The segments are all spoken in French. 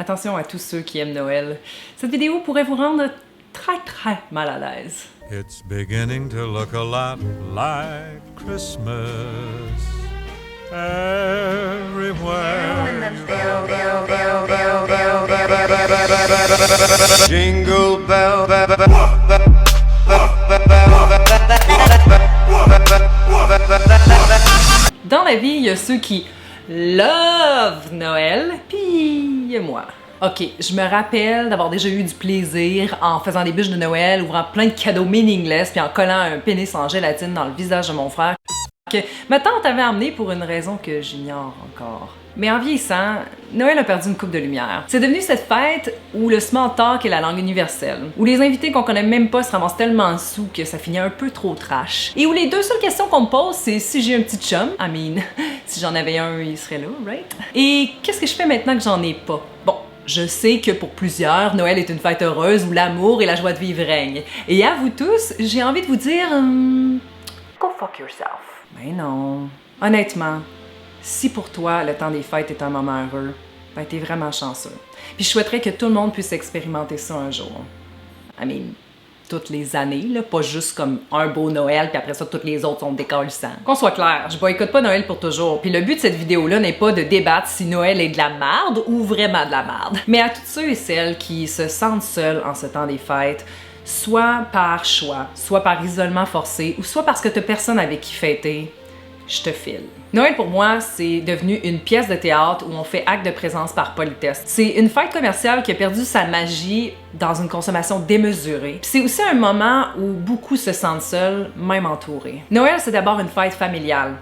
Attention à tous ceux qui aiment Noël. Cette vidéo pourrait vous rendre très mal à l'aise. It's beginning to look a lot like Christmas everywhere. Jingle bell. Dans la vie, il y a ceux qui love Noël, puis il y a moi. Ok, je me rappelle d'avoir déjà eu du plaisir en faisant des bûches de Noël, ouvrant plein de cadeaux meaningless, puis en collant un pénis en gélatine dans le visage de mon frère, que ma tante avait amené pour une raison que j'ignore encore. Mais en vieillissant, Noël a perdu une coupe de lumière. C'est devenu cette fête où le small talk est la langue universelle, où les invités qu'on connaît même pas se ramassent tellement sous que ça finit un peu trop trash, et où les deux seules questions qu'on me pose, c'est si j'ai un petit chum, I mean, si j'en avais un, il serait là, right? Et qu'est-ce que je fais maintenant que j'en ai pas? Bon, je sais que pour plusieurs, Noël est une fête heureuse où l'amour et la joie de vivre règnent. Et à vous tous, j'ai envie de vous dire... Go fuck yourself. Mais non. Honnêtement, si pour toi, le temps des fêtes est un moment heureux, ben t'es vraiment chanceux. Puis je souhaiterais que tout le monde puisse expérimenter ça un jour. I mean, toutes les années, là, pas juste comme un beau Noël, puis après ça, toutes les autres sont décalissants. Qu'on soit clair, je boycotte pas Noël pour toujours. Puis le but de cette vidéo-là n'est pas de débattre si Noël est de la merde ou vraiment de la merde. Mais à tous ceux et celles qui se sentent seuls en ce temps des fêtes, soit par choix, soit par isolement forcé, ou soit parce que t'as personne avec qui fêter, je te file. Noël pour moi, c'est devenu une pièce de théâtre où on fait acte de présence par politesse. C'est une fête commerciale qui a perdu sa magie dans une consommation démesurée. Puis c'est aussi un moment où beaucoup se sentent seuls, même entourés. Noël, c'est d'abord une fête familiale.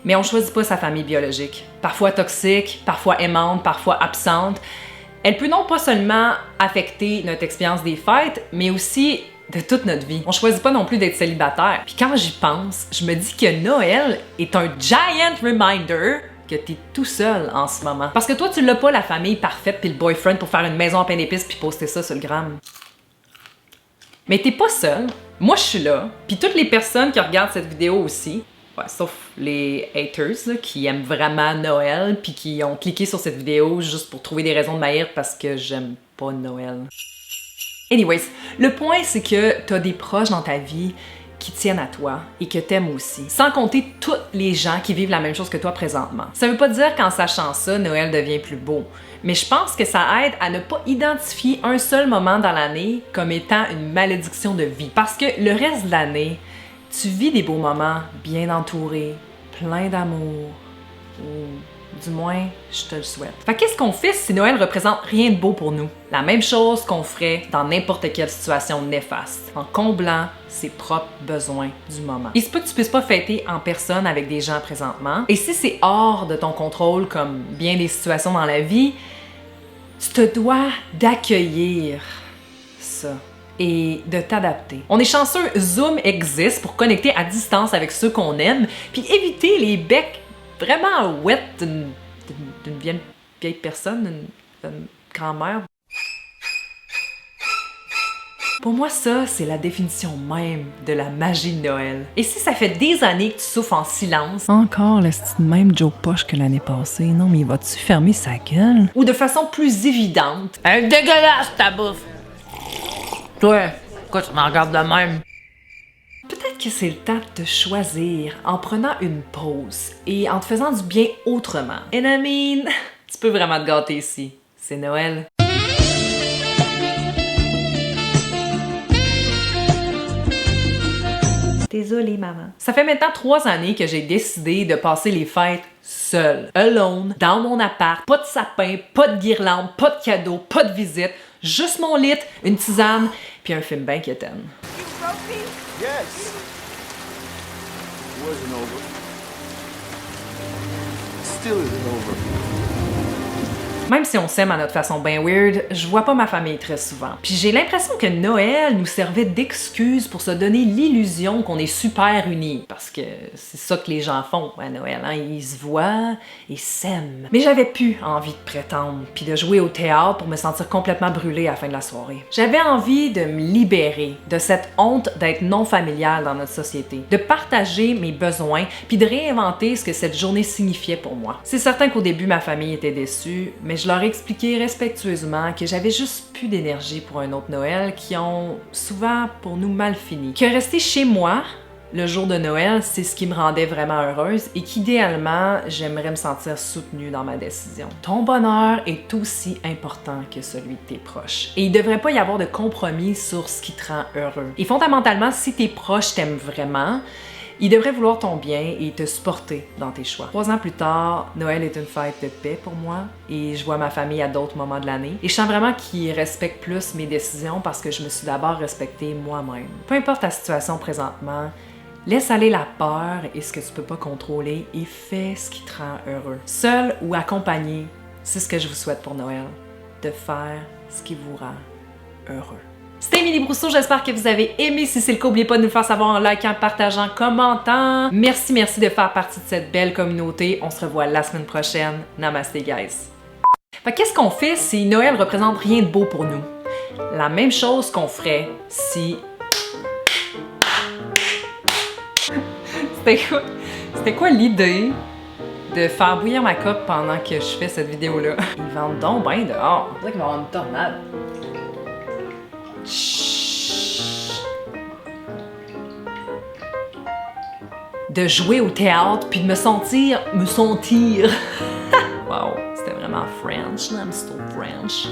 Mais on choisit pas sa famille biologique. Parfois toxique, parfois aimante, parfois absente. Elle peut non pas seulement affecter notre expérience des fêtes, mais aussi de toute notre vie. On choisit pas non plus d'être célibataire. Puis quand j'y pense, je me dis que Noël est un giant reminder que t'es tout seul en ce moment. Parce que toi, tu l'as pas la famille parfaite puis le boyfriend pour faire une maison en pain d'épices puis poster ça sur le gram. Mais t'es pas seul. Moi, je suis là. Puis toutes les personnes qui regardent cette vidéo aussi, ouais, sauf les haters là, qui aiment vraiment Noël puis qui ont cliqué sur cette vidéo juste pour trouver des raisons de m'haïr parce que j'aime pas Noël. Anyways, le point c'est que t'as des proches dans ta vie qui tiennent à toi et que t'aimes aussi. Sans compter tous les gens qui vivent la même chose que toi présentement. Ça veut pas dire qu'en sachant ça, Noël devient plus beau. Mais je pense que ça aide à ne pas identifier un seul moment dans l'année comme étant une malédiction de vie. Parce que le reste de l'année, tu vis des beaux moments bien entourés, plein d'amour. Du moins, je te le souhaite. Fait qu'est-ce qu'on fait si Noël représente rien de beau pour nous? La même chose qu'on ferait dans n'importe quelle situation néfaste, en comblant ses propres besoins du moment. Il se peut que tu puisses pas fêter en personne avec des gens présentement, et si c'est hors de ton contrôle, comme bien des situations dans la vie, tu te dois d'accueillir ça et de t'adapter. On est chanceux, Zoom existe pour connecter à distance avec ceux qu'on aime, puis éviter les becs vraiment wet d'une vieille personne, une grand-mère. Pour moi, ça, c'est la définition même de la magie de Noël. Et si ça fait des années que tu souffres en silence... Encore le style même Joe Poche que l'année passée. Non, mais vas-tu fermer sa gueule? Ou de façon plus évidente. Dégueulasse ta bouffe! Toi, pourquoi tu me regardes de même? Peut-être que c'est le temps de te choisir en prenant une pause et en te faisant du bien autrement. And I mean, tu peux vraiment te gâter ici. C'est Noël. Désolée, maman. Ça fait maintenant 3 années que j'ai décidé de passer les fêtes seule, alone, dans mon appart. Pas de sapin, pas de guirlande, pas de cadeaux, pas de visite. Juste mon lit, une tisane, puis un film bien quétaine. Yes. It wasn't over. Still isn't over. Même si on s'aime à notre façon bien weird, je vois pas ma famille très souvent. Puis j'ai l'impression que Noël nous servait d'excuse pour se donner l'illusion qu'on est super unis. Parce que c'est ça que les gens font à Noël, hein? Ils se voient et s'aiment. Mais j'avais plus envie de prétendre, puis de jouer au théâtre pour me sentir complètement brûlée à la fin de la soirée. J'avais envie de me libérer de cette honte d'être non familiale dans notre société, de partager mes besoins, puis de réinventer ce que cette journée signifiait pour moi. C'est certain qu'au début, ma famille était déçue, mais mais je leur ai expliqué respectueusement que j'avais juste plus d'énergie pour un autre Noël qui ont souvent pour nous mal fini. Que rester chez moi le jour de Noël, c'est ce qui me rendait vraiment heureuse et qu'idéalement, j'aimerais me sentir soutenue dans ma décision. Ton bonheur est aussi important que celui de tes proches. Et il devrait pas y avoir de compromis sur ce qui te rend heureux. Et fondamentalement, si tes proches t'aiment vraiment, ils devraient vouloir ton bien et te supporter dans tes choix. 3 ans plus tard, Noël est une fête de paix pour moi et je vois ma famille à d'autres moments de l'année. Et je sens vraiment qu'ils respectent plus mes décisions parce que je me suis d'abord respectée moi-même. Peu importe ta situation présentement, laisse aller la peur et ce que tu peux pas contrôler et fais ce qui te rend heureux. Seul ou accompagné, c'est ce que je vous souhaite pour Noël, de faire ce qui vous rend heureux. C'était Émilie Brousseau, j'espère que vous avez aimé. Si c'est le cas, n'oubliez pas de nous faire savoir en likant, partageant, en commentant. Merci de faire partie de cette belle communauté. On se revoit la semaine prochaine. Namaste, guys. Fait qu'est-ce qu'on fait si Noël représente rien de beau pour nous? La même chose qu'on ferait si... C'était quoi l'idée de faire bouillir ma coque pendant que je fais cette vidéo-là? Ils vendent donc bien dehors. On dirait qu'il va y avoir une tornade. De jouer au théâtre puis de me sentir. Wow, c'était vraiment French, I'm still French.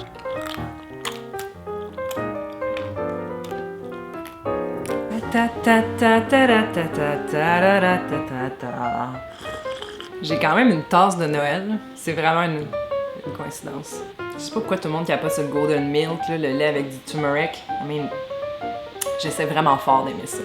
J'ai quand même une tasse de Noël. C'est vraiment une coïncidence. Je sais pas pourquoi tout le monde capote sur le golden milk, là, le lait avec du turmeric. I mean, j'essaie vraiment fort d'aimer ça.